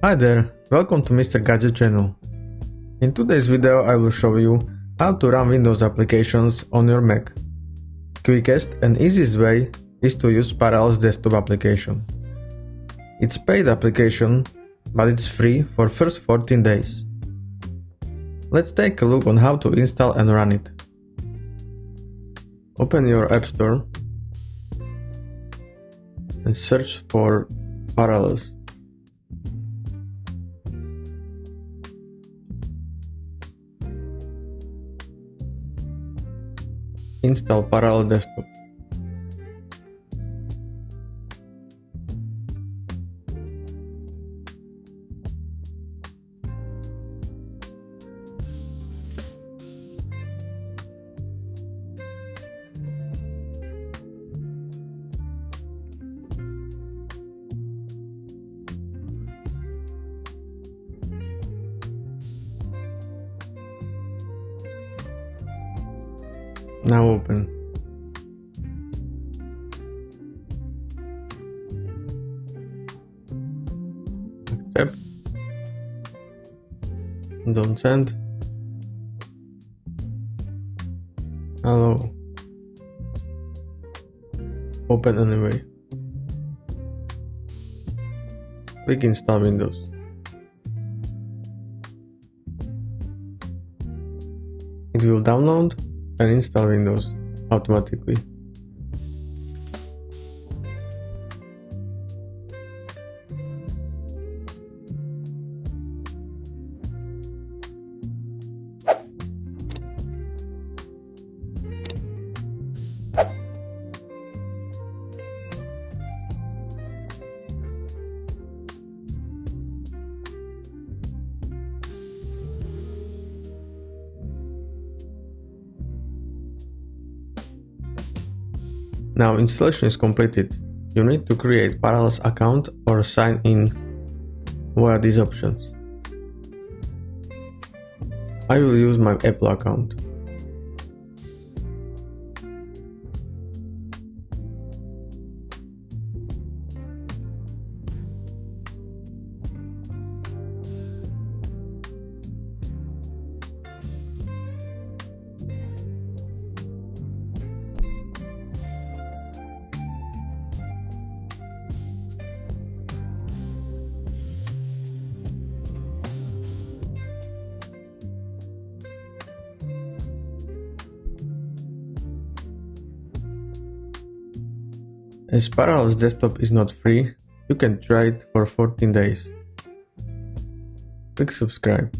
Hi there, welcome to Mr. Gadget channel. In today's video I will show you how to run Windows applications on your Mac. Quickest and easiest way is to use Parallels desktop application. It's paid application, but it's free for first 14 days. Let's take a look on how to install and run it. Open your App Store and search for Parallels. Install Parallel Desktop. Now open. Accept. Don't send. Allow. Open anyway. Click Install Windows. It will download and install Windows automatically. Now installation is completed. You need to create Parallels account or sign in via these options. I will use my Apple account. As Parallels Desktop is not free, you can try it for 14 days. Click subscribe.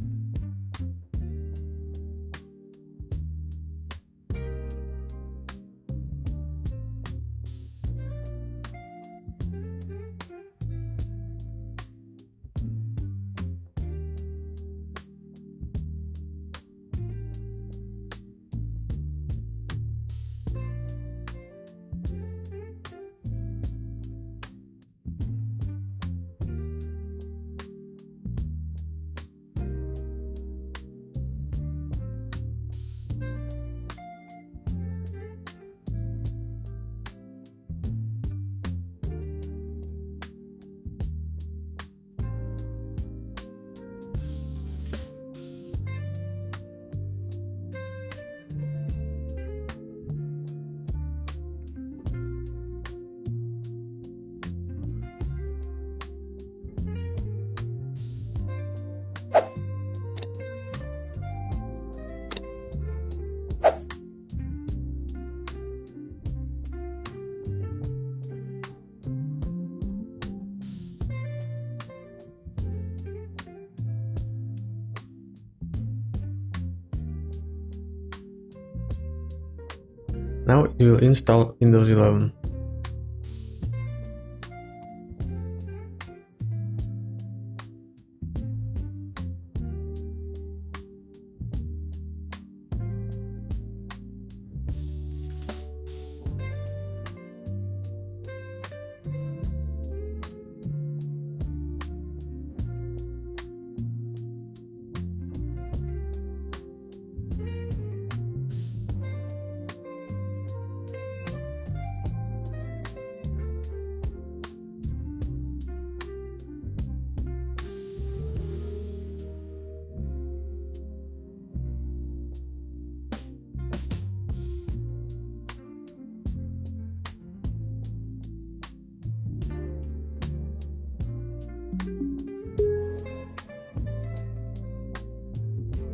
Now it will install Windows 11.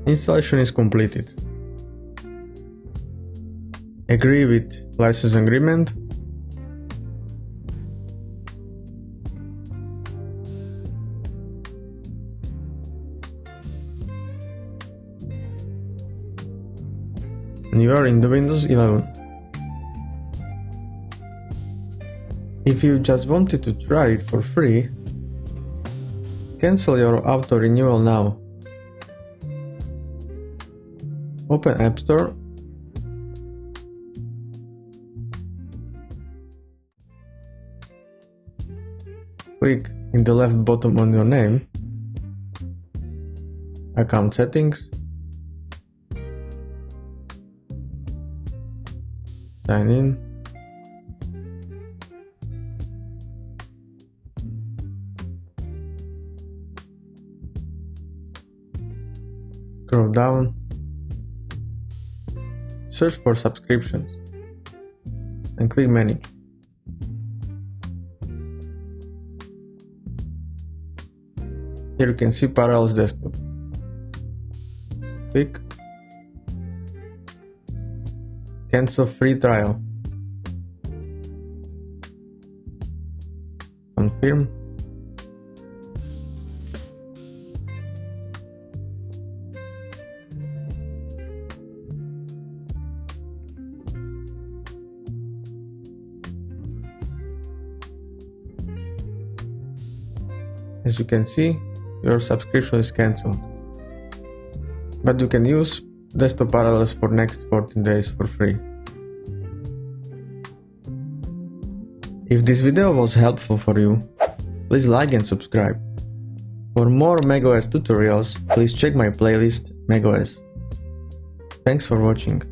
Installation is completed. Agree with license agreement. And you are in the Windows 11. If you just wanted to try it for free, cancel your auto renewal now. Open App Store. Click in the left bottom on your name. Account settings. Sign in. Scroll down. Search for subscriptions and click Manage. Here you can see Parallels Desktop. Click Cancel free trial. Confirm. As you can see, your subscription is cancelled. But you can use Desktop Parallels for next 14 days for free. If this video was helpful for you, please like and subscribe. For more macOS tutorials, please check my playlist macOS. Thanks for watching.